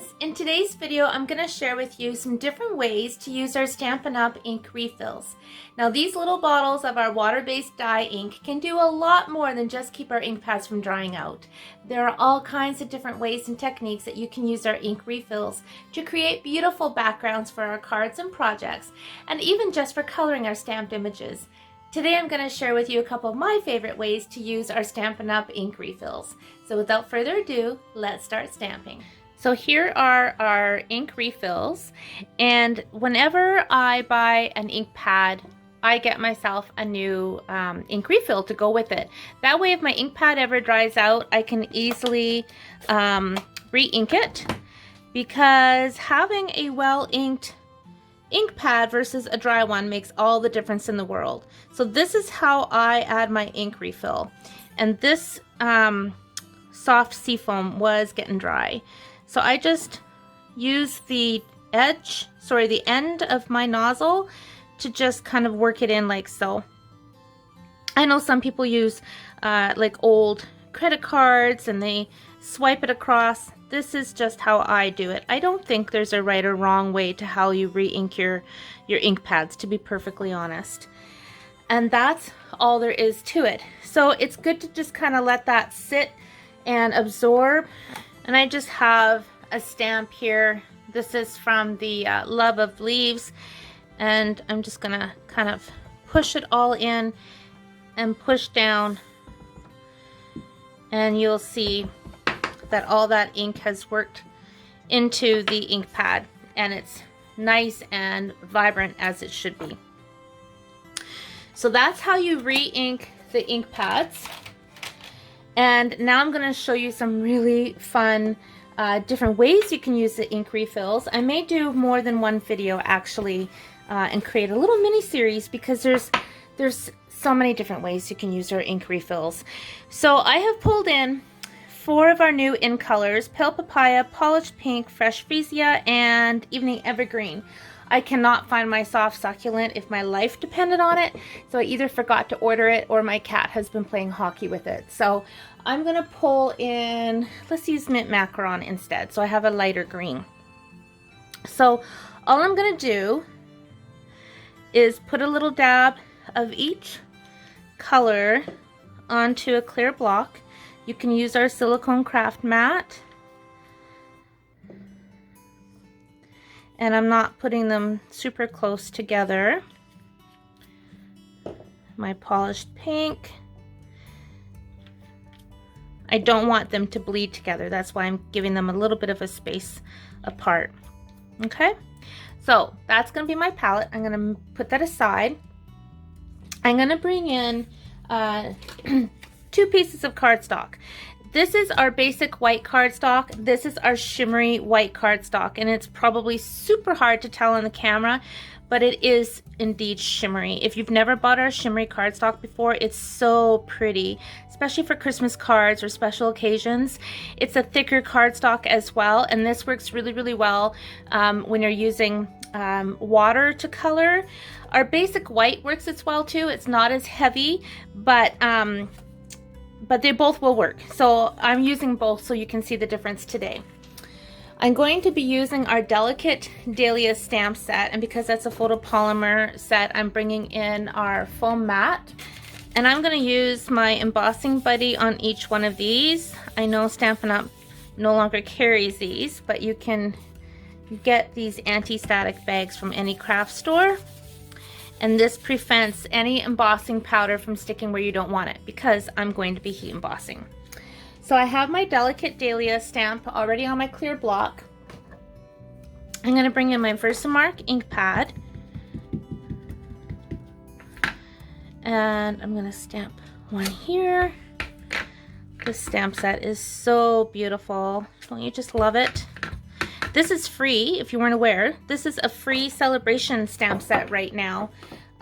friends! In today's video, I'm going to share with you some different ways to use our Stampin' Up! Ink refills. Now these little bottles of our water-based dye ink can do a lot more than just keep our ink pads from drying out. There are all kinds of different ways and techniques that you can use our ink refills to create beautiful backgrounds for our cards and projects, and even just for coloring our stamped images. Today I'm going to share with you a couple of my favorite ways to use our Stampin' Up! Ink refills. So without further ado, let's start stamping. So here are our ink refills, and whenever I buy an ink pad, I get myself a new ink refill to go with it. That way if my ink pad ever dries out, I can easily re-ink it, because having a well-inked ink pad versus a dry one makes all the difference in the world. So this is how I add my ink refill, and this soft seafoam was getting dry, so I just use the end of my nozzle to just kind of work it in like so. I know some people use like old credit cards and they swipe it across. This is just how I do it. I don't think there's a right or wrong way to how you re-ink your ink pads, to be perfectly honest. And that's all there is to it. So it's good to just kind of let that sit and absorb. And I just have a stamp here. This is from the Love of Leaves. And I'm just gonna kind of push it all in and push down. And you'll see that all that ink has worked into the ink pad, and it's nice and vibrant as it should be. So that's how you re-ink the ink pads. And now I'm going to show you some really fun different ways you can use the ink refills. I may do more than one video actually and create a little mini series, because there's so many different ways you can use our ink refills. So I have pulled in 4 of our new in colors: Pale Papaya, Polished Pink, Fresh Freesia, and Evening Evergreen. I cannot find my Soft Succulent if my life depended on it, so I either forgot to order it or my cat has been playing hockey with it. So I'm going to pull in, let's use Mint Macaron instead, so I have a lighter green. So all I'm going to do is put a little dab of each color onto a clear block. You can use our silicone craft mat, and I'm not putting them super close together. My Polished Pink, I don't want them to bleed together, that's why I'm giving them a little bit of a space apart. Okay, so that's going to be my palette. I'm going to put that aside. I'm going to bring in 2 pieces of cardstock. This is our basic white cardstock. This is our shimmery white cardstock, and it's probably super hard to tell on the camera, but it is indeed shimmery. If you've never bought our shimmery cardstock before, it's so pretty, especially for Christmas cards or special occasions. It's a thicker cardstock as well, and this works really, really well when you're using water to color. Our basic white works as well too. It's not as heavy, but they both will work. So I'm using both so you can see the difference today. I'm going to be using our Delicate Dahlia stamp set, and because that's a photopolymer set, I'm bringing in our foam mat. And I'm going to use my embossing buddy on each one of these. I know Stampin' Up! No longer carries these, but you can get these anti-static bags from any craft store. And this prevents any embossing powder from sticking where you don't want it, because I'm going to be heat embossing. So I have my Delicate Dahlia stamp already on my clear block. I'm going to bring in my Versamark ink pad, and I'm going to stamp one here. This stamp set is so beautiful. Don't you just love it? This is free, if you weren't aware. This is a free celebration stamp set right now.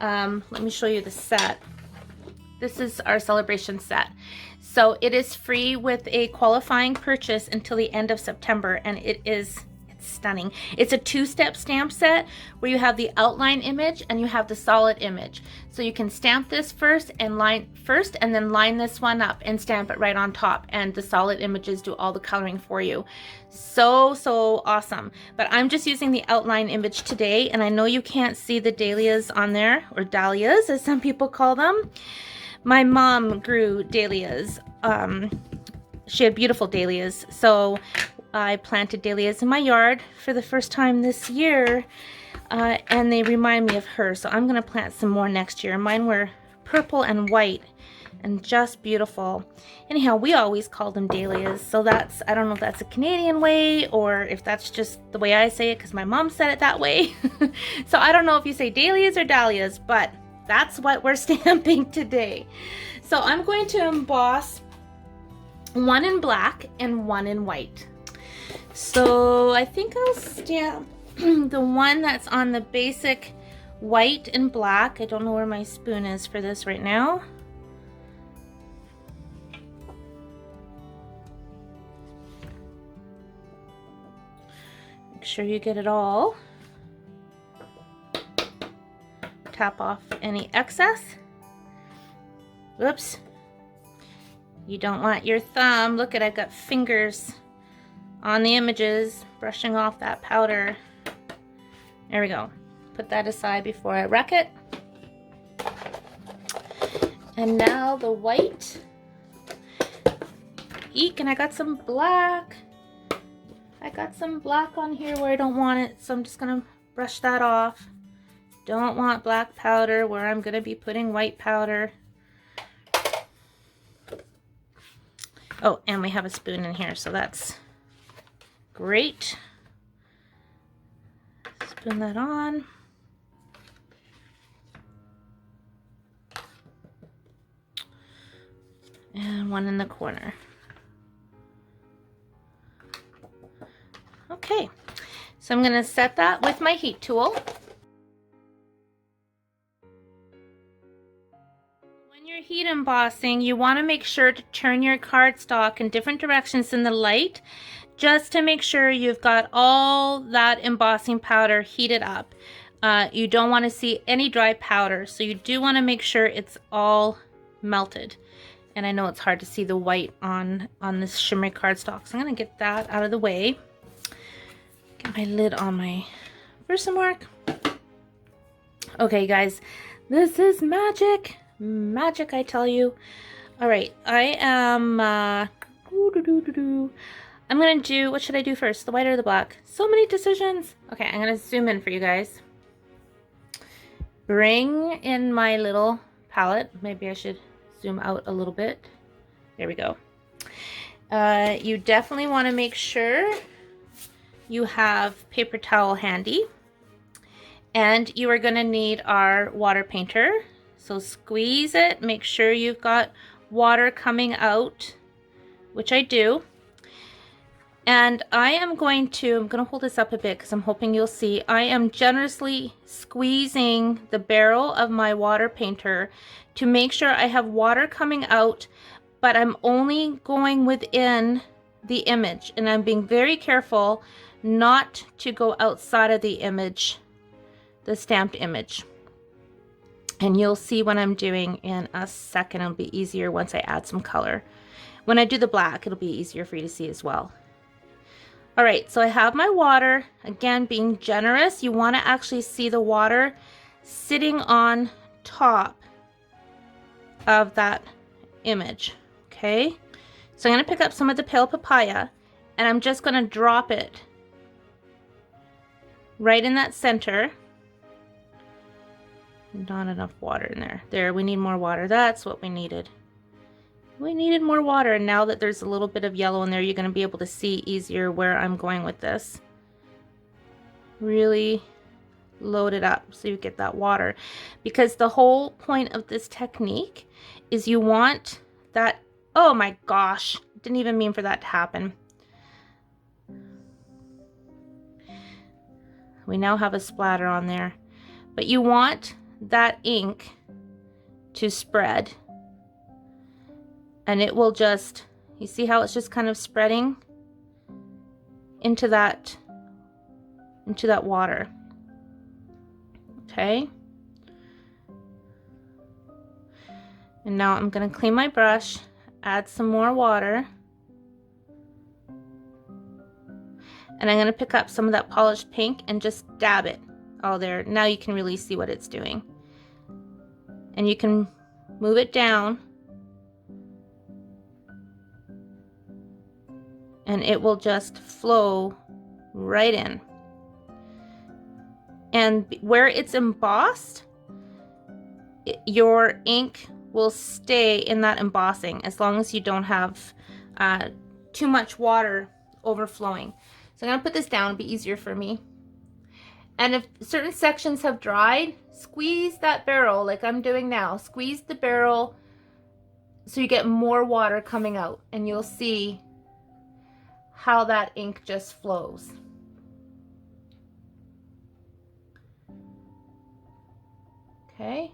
Let me show you the set. This is our celebration set. So it is free with a qualifying purchase until the end of September, and it's it's stunning. It's a two-step stamp set where you have the outline image and you have the solid image. So you can stamp this first and then line this one up and stamp it right on top, and the solid images do all the coloring for you. So awesome. But I'm just using the outline image today, and I know you can't see the dahlias on there, or dahlias as some people call them. My mom grew dahlias. She had beautiful dahlias, so I planted dahlias in my yard for the first time this year, and they remind me of her, so I'm going to plant some more next year. Mine were purple and white and just beautiful. Anyhow, we always call them dahlias, so that's, I don't know if that's a Canadian way or if that's just the way I say it because my mom said it that way. So I don't know if you say dahlias or dahlias, but that's what we're stamping today. So I'm going to emboss one in black and one in white. So I think I'll stamp the one that's on the basic white and black. I don't know where my spoon is for this right now. Make sure you get it all. Tap off any excess. Whoops. You don't want your thumb. Look at, I've got fingers on the images brushing off that powder. There we go. Put that aside before I wreck it. And now the white. Eek, and I got some black. I got some black on here where I don't want it, so I'm just gonna brush that off. Don't want black powder where I'm gonna be putting white powder. Oh, and we have a spoon in here, so that's great. Spoon that on. And one in the corner. Okay, so I'm going to set that with my heat tool. When you're heat embossing, you want to make sure to turn your cardstock in different directions in the light, just to make sure you've got all that embossing powder heated up. You don't want to see any dry powder, so you do want to make sure it's all melted. And I know it's hard to see the white on this shimmery cardstock, so I'm going to get that out of the way. Get my lid on my Versamark. Okay, guys, this is magic. Magic, I tell you. All right, I am... I'm going to do... What should I do first? The white or the black? So many decisions. Okay, I'm going to zoom in for you guys. Bring in my little palette. Maybe I should zoom out a little bit. There we go. You definitely want to make sure you have paper towel handy, and you are going to need our water painter. So squeeze it, make sure you've got water coming out, which I do. And I'm going to hold this up a bit because I'm hoping you'll see. I am generously squeezing the barrel of my water painter to make sure I have water coming out, but I'm only going within the image, and I'm being very careful not to go outside of the image, the stamped image. And you'll see what I'm doing in a second. It'll be easier once I add some color. When I do the black, it'll be easier for you to see as well. All right, so I have my water. Again, being generous, you want to actually see the water sitting on top of that image, okay? So I'm going to pick up some of the pale papaya, and I'm just going to drop it right in that center. Not enough water in there. There, we need more water. That's what we needed. We needed more water, and now that there's a little bit of yellow in there, you're going to be able to see easier where I'm going with this. Really load it up so you get that water, because the whole point of this technique is you want that... Oh my gosh, didn't even mean for that to happen. We now have a splatter on there, but you want that ink to spread, and it will just, you see how it's just kind of spreading into that into that water. Okay. And now I'm going to clean my brush, add some more water. And I'm going to pick up some of that polished pink and just dab it all there. Now you can really see what it's doing. And you can move it down. And it will just flow right in. And where it's embossed, your ink will stay in that embossing as long as you don't have too much water overflowing. So I'm going to put this down, it'll be easier for me. And if certain sections have dried, squeeze that barrel like I'm doing now. Squeeze the barrel so you get more water coming out, and you'll see how that ink just flows. Okay.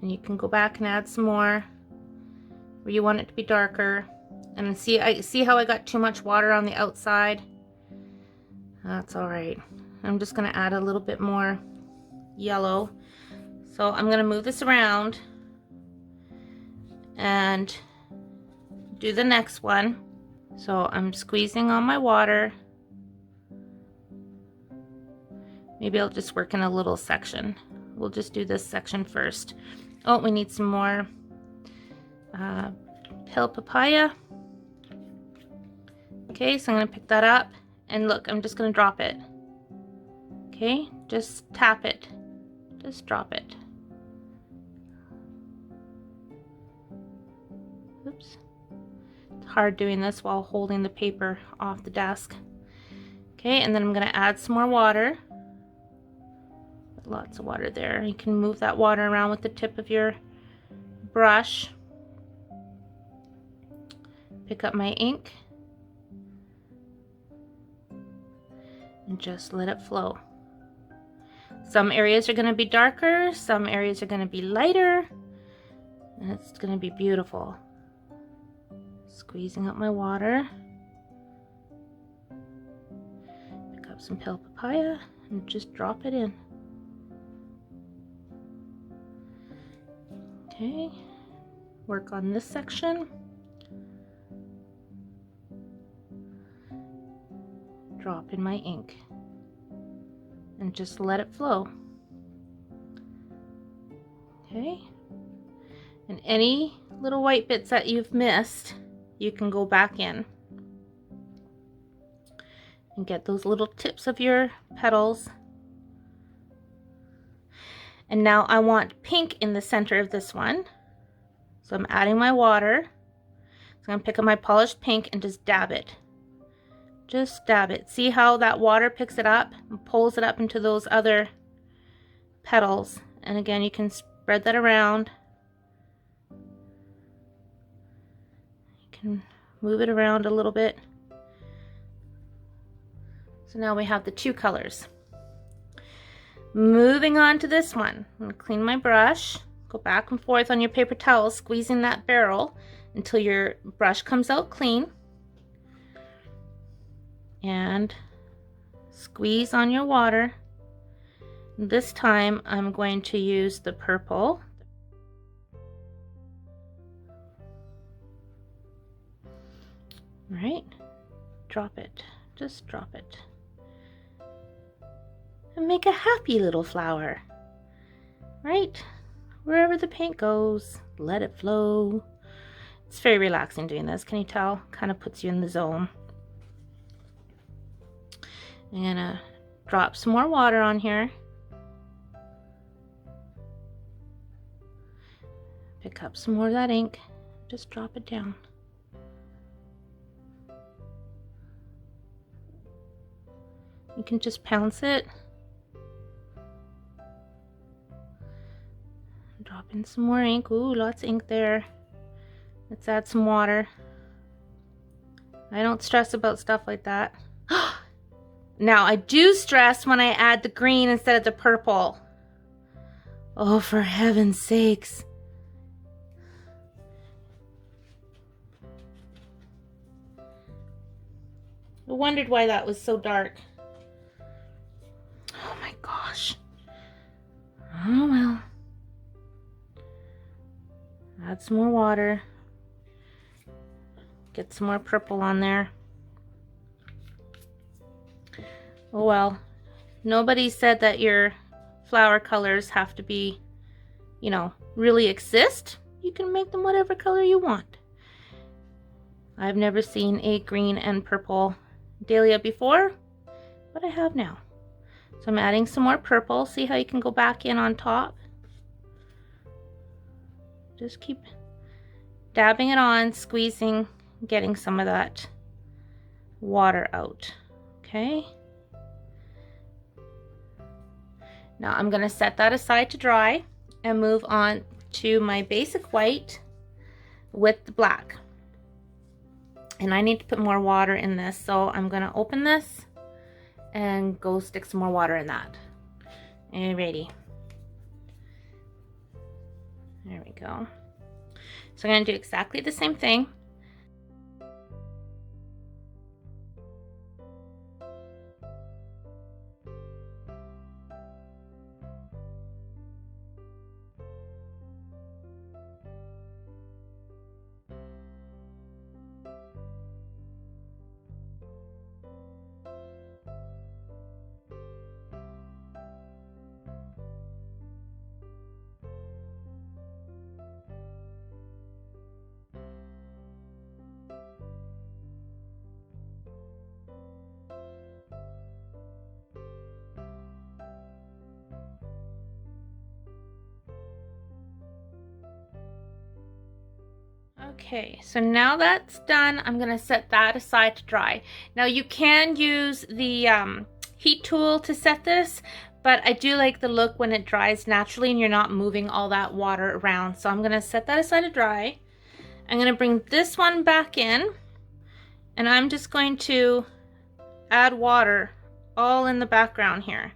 And you can go back and add some more where you want it to be darker. And see how I got too much water on the outside? That's all right. I'm just going to add a little bit more yellow. So I'm going to move this around and do the next one. So I'm squeezing on my water. Maybe I'll just work in a little section. We'll just do this section first. Oh, we need some more pale papaya. Okay, so I'm going to pick that up. And look, I'm just going to drop it. Okay, just tap it. Just drop it. Oops. It's hard doing this while holding the paper off the desk. Okay, and then I'm going to add some more water. Lots of water there. You can move that water around with the tip of your brush. Pick up my ink and just let it flow. Some areas are going to be darker, some areas are going to be lighter, and it's going to be beautiful. Squeezing up my water. Pick up some pale papaya and just drop it in. Okay, work on this section. Drop in my ink and just let it flow. Okay, and any little white bits that you've missed, you can go back in and get those little tips of your petals. And now I want pink in the center of this one. So I'm adding my water. So I'm going to pick up my polished pink and just dab it. Just dab it. See how that water picks it up and pulls it up into those other petals. And again, you can spread that around. You can move it around a little bit. So now we have the two colors. Moving on to this one, I'm going to clean my brush, go back and forth on your paper towel, squeezing that barrel until your brush comes out clean. And squeeze on your water. This time I'm going to use the purple. All right, drop it, just drop it. And make a happy little flower. Right? Wherever the paint goes, let it flow. It's very relaxing doing this. Can you tell? Kind of puts you in the zone. I'm gonna drop some more water on here. Pick up some more of that ink. Just drop it down. You can just pounce it. Drop in some more ink. Ooh, lots of ink there. Let's add some water. I don't stress about stuff like that. Now, I do stress when I add the green instead of the purple. Oh, for heaven's sakes. I wondered why that was so dark. Oh my gosh. Oh well. Add some more water. Get some more purple on there. Oh well. Nobody said that your flower colors have to be, you know, really exist. You can make them whatever color you want. I've never seen a green and purple dahlia before, but I have now. So I'm adding some more purple. See how you can go back in on top? Just keep dabbing it on, squeezing, getting some of that water out. Okay. Now I'm going to set that aside to dry and move on to my basic white with the black. And I need to put more water in this, so I'm going to open this and go stick some more water in that. Alrighty. There we go. So I'm going to do exactly the same thing. Okay, so now that's done, I'm going to set that aside to dry. Now you can use the heat tool to set this, but I do like the look when it dries naturally and you're not moving all that water around. So I'm going to set that aside to dry. I'm going to bring this one back in, and I'm just going to add water all in the background here.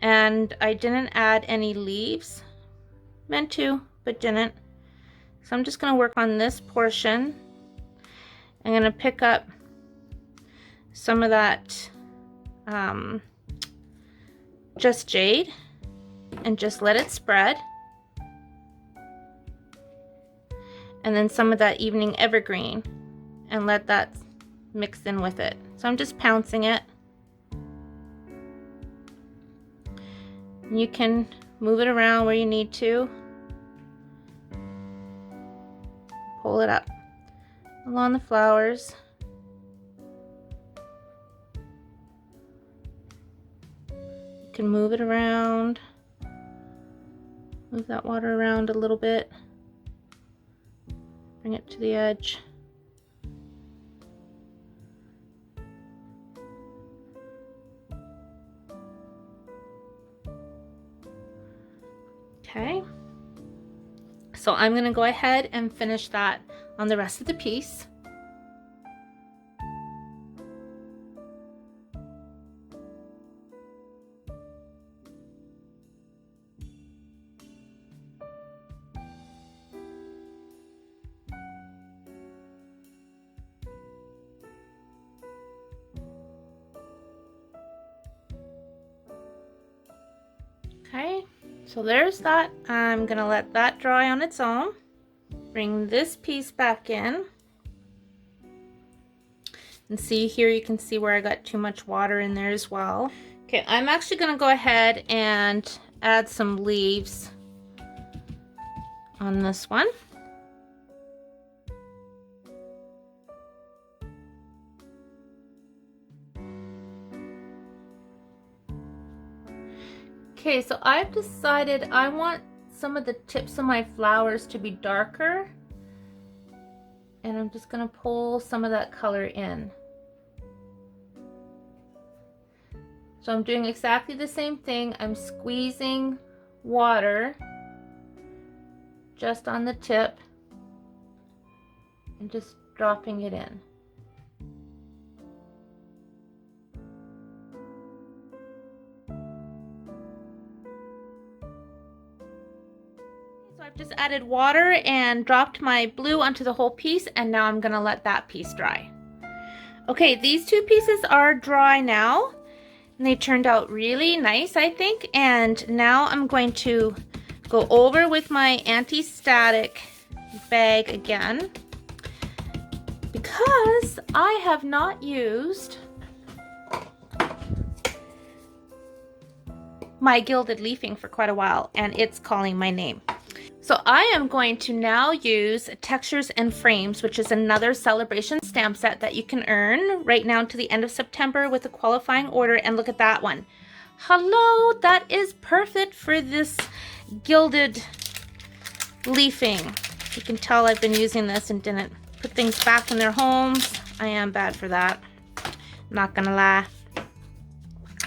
And I didn't add any leaves. Meant to, but didn't. So I'm just going to work on this portion. I'm going to pick up some of that just jade and just let it spread. And then some of that evening evergreen and let that mix in with it. So I'm just pouncing it. You can move it around where you need to. Pull it up along the flowers. You can move it around. Move that water around a little bit. Bring it to the edge. Okay. So I'm going to go ahead and finish that on the rest of the piece. Okay. So there's that. I'm going to let that dry on its own. Bring this piece back in. And see here, you can see where I got too much water in there as well. Okay, I'm actually going to go ahead and add some leaves on this one. Okay, so I've decided I want some of the tips of my flowers to be darker, and I'm just going to pull some of that color in. So I'm doing exactly the same thing. I'm squeezing water just on the tip and just dropping it in. So I've just added water and dropped my blue onto the whole piece, and now I'm gonna let that piece dry. Okay, these two pieces are dry now, and they turned out really nice, I think. And now I'm going to go over with my anti-static bag again, because I have not used my gilded leafing for quite a while, and it's calling my name. So I am going to now use Textures and Frames, which is another celebration stamp set that you can earn right now to the end of September with a qualifying order. And look at that one. Hello, that is perfect for this gilded leafing. You can tell I've been using this and didn't put things back in their homes. I am bad for that, not gonna lie.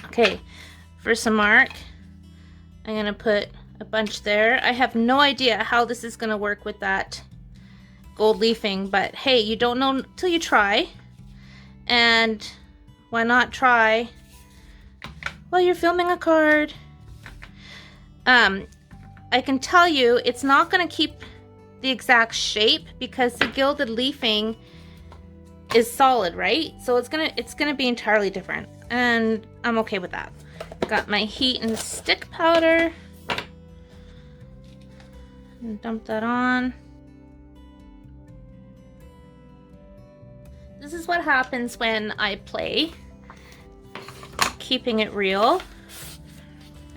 Okay, for some mark, I'm gonna put a bunch there. I have no idea how this is gonna work with that gold leafing, but hey, you don't know till you try. And why not try while you're filming a card? I can tell you it's not gonna keep the exact shape because the gilded leafing is solid, right? So it's gonna be entirely different, and I'm okay with that. Got my heat and stick powder. And dump that on. This is what happens when I play, keeping it real.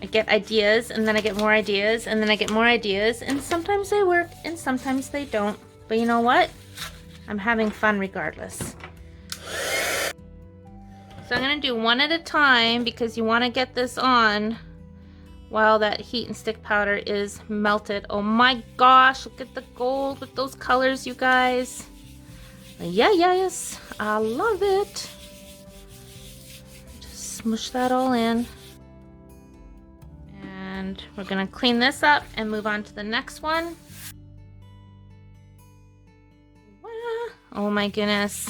I get ideas, and then I get more ideas, and then I get more ideas, and sometimes they work and sometimes they don't. But you know what? I'm having fun regardless. So I'm gonna do one at a time because you want to get this on while that heat and stick powder is melted. Oh my gosh, look at the gold with those colors, you guys. Yes, I love it. Just smush that all in. And we're gonna clean this up and move on to the next one. Oh my goodness.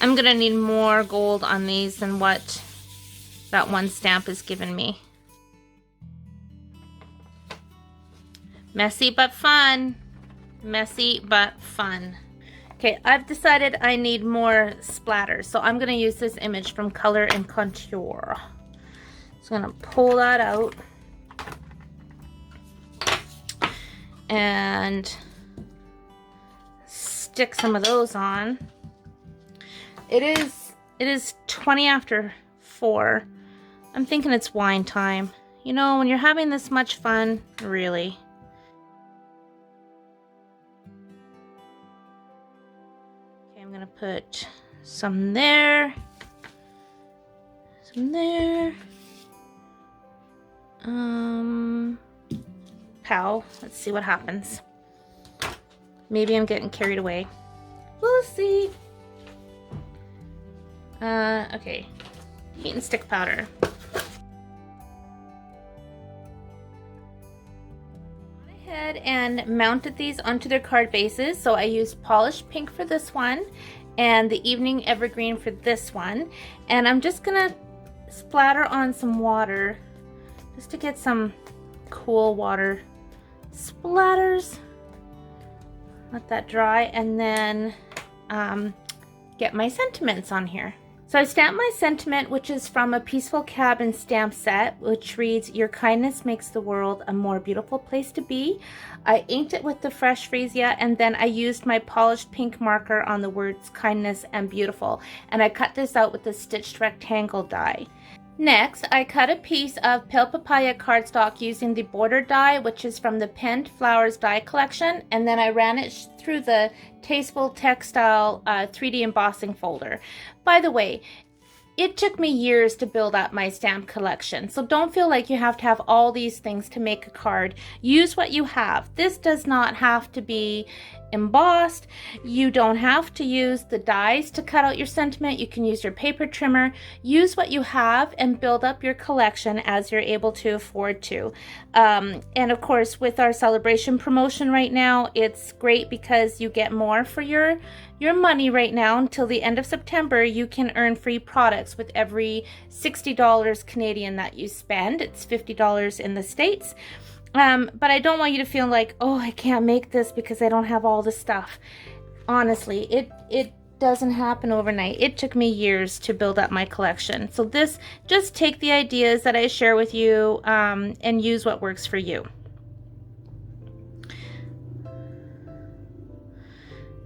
I'm gonna need more gold on these than what that one stamp has given me. Messy but fun. Messy but fun. Okay, I've decided I need more splatter, so I'm gonna use this image from Color and Contour. So I'm gonna pull that out and stick some of those on. It is 20 after 4. I'm thinking it's wine time. You know, when you're having this much fun, really. Okay, I'm gonna put some there, some there. Pow. Let's see what happens. Maybe I'm getting carried away. We'll see. Okay. Heat and stick powder. Went ahead and mounted these onto their card bases. So I used polished pink for this one and the evening evergreen for this one. And I'm just gonna splatter on some water just to get some cool water splatters. Let that dry, and then get my sentiments on here. So I stamped my sentiment, which is from a Peaceful Cabin stamp set, which reads, "Your kindness makes the world a more beautiful place to be." I inked it with the fresh freesia, and then I used my polished pink marker on the words kindness and beautiful, and I cut this out with a stitched rectangle die. Next, I cut a piece of Pale Papaya cardstock using the border die, which is from the Penned Flowers die collection, and then I ran it through the Tasteful Textile 3D embossing folder. By the way, it took me years to build up my stamp collection, so don't feel like you have to have all these things to make a card. Use what you have. This does not have to be embossed. You don't have to use the dies to cut out your sentiment. You can use your paper trimmer. Use what you have and build up your collection as you're able to afford to. And of course, with our celebration promotion right now, it's great because you get more for your money right now. Until the end of September, you can earn free products with every $60 Canadian that you spend. It's $50 in the States. But I don't want you to feel like, oh, I can't make this because I don't have all the stuff. Honestly, it doesn't happen overnight. It took me years to build up my collection. So this, just take the ideas that I share with you and use what works for you.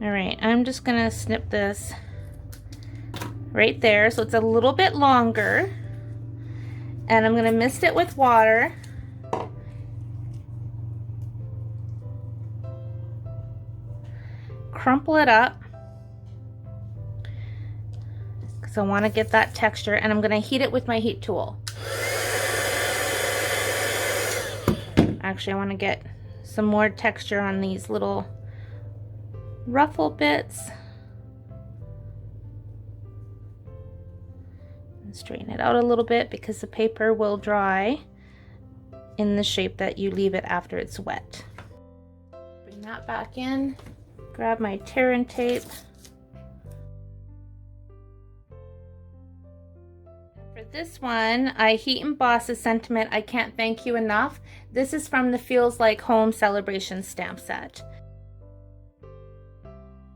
All right, I'm just gonna snip this right there so it's a little bit longer, and I'm gonna mist it with water. Crumple it up because I want to get that texture, and I'm going to heat it with my heat tool. Actually, I want to get some more texture on these little ruffle bits and straighten it out a little bit because the paper will dry in the shape that you leave it after it's wet. Bring that back in. Grab my tear and tape. For this one, I heat emboss the sentiment, "I can't thank you enough." This is from the Feels Like Home Celebration stamp set.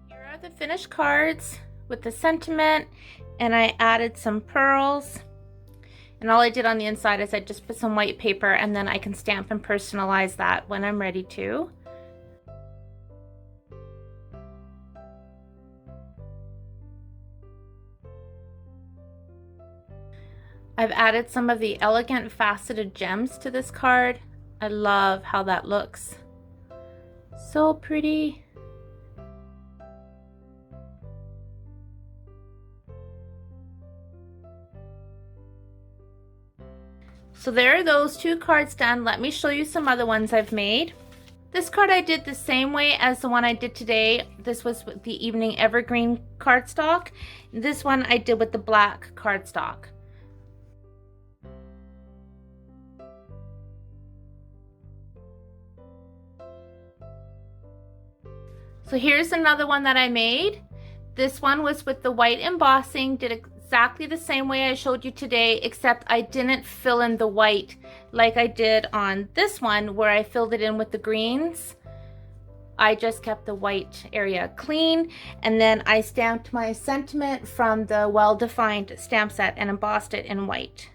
Here are the finished cards with the sentiment, and I added some pearls. And all I did on the inside is I just put some white paper, and then I can stamp and personalize that when I'm ready to. I've added some of the elegant faceted gems to this card. I love how that looks. So pretty. So there are those two cards done. Let me show you some other ones I've made. This card I did the same way as the one I did today. This was with the Evening Evergreen cardstock. This one I did with the black cardstock. So here's another one that I made. This one was with the white embossing, did exactly the same way I showed you today, except I didn't fill in the white like I did on this one where I filled it in with the greens. I just kept the white area clean, and then I stamped my sentiment from the well-defined stamp set and embossed it in white.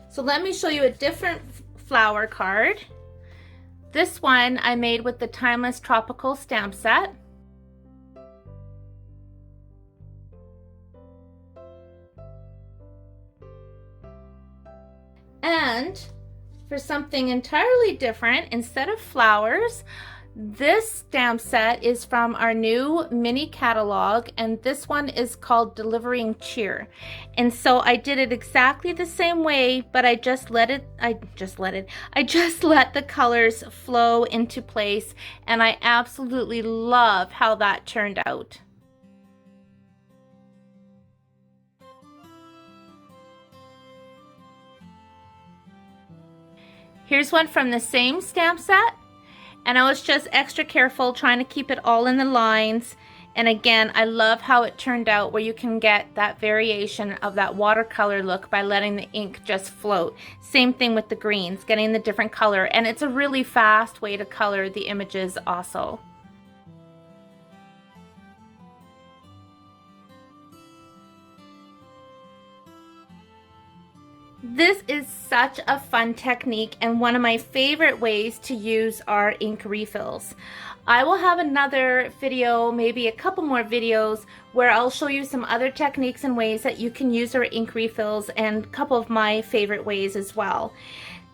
So let me show you a different flower card. This one I made with the Timeless Tropical stamp set. And for something entirely different, instead of flowers, this stamp set is from our new mini catalog, and this one is called Delivering Cheer. And so I did it exactly the same way, but I just let the colors flow into place, and I absolutely love how that turned out. Here's one from the same stamp set. And I was just extra careful trying to keep it all in the lines. And again, I love how it turned out where you can get that variation of that watercolor look by letting the ink just float. Same thing with the greens, getting the different color. And it's a really fast way to color the images also. This is such a fun technique and one of my favorite ways to use our ink refills. I will have another video, maybe a couple more videos, where I'll show you some other techniques and ways that you can use our ink refills, and a couple of my favorite ways as well.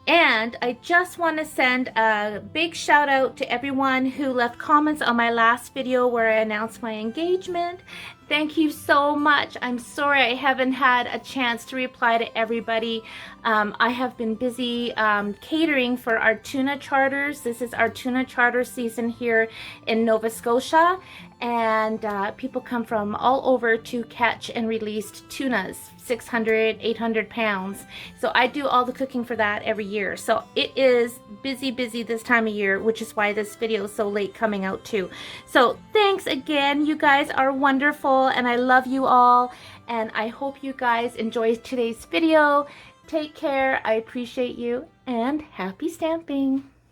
And I just want to send a big shout out to everyone who left comments on my last video where I announced my engagement. Thank you so much. I'm sorry I haven't had a chance to reply to everybody. I have been busy catering for our tuna charters. This is our tuna charter season here in Nova Scotia, and people come from all over to catch and release tunas, 600, 800 pounds. So I do all the cooking for that every year. So it is busy this time of year, which is why this video is so late coming out too. So thanks again. You guys are wonderful. beautiful, and I love you all, and I hope you guys enjoyed today's video. Take care, I appreciate you, and happy stamping!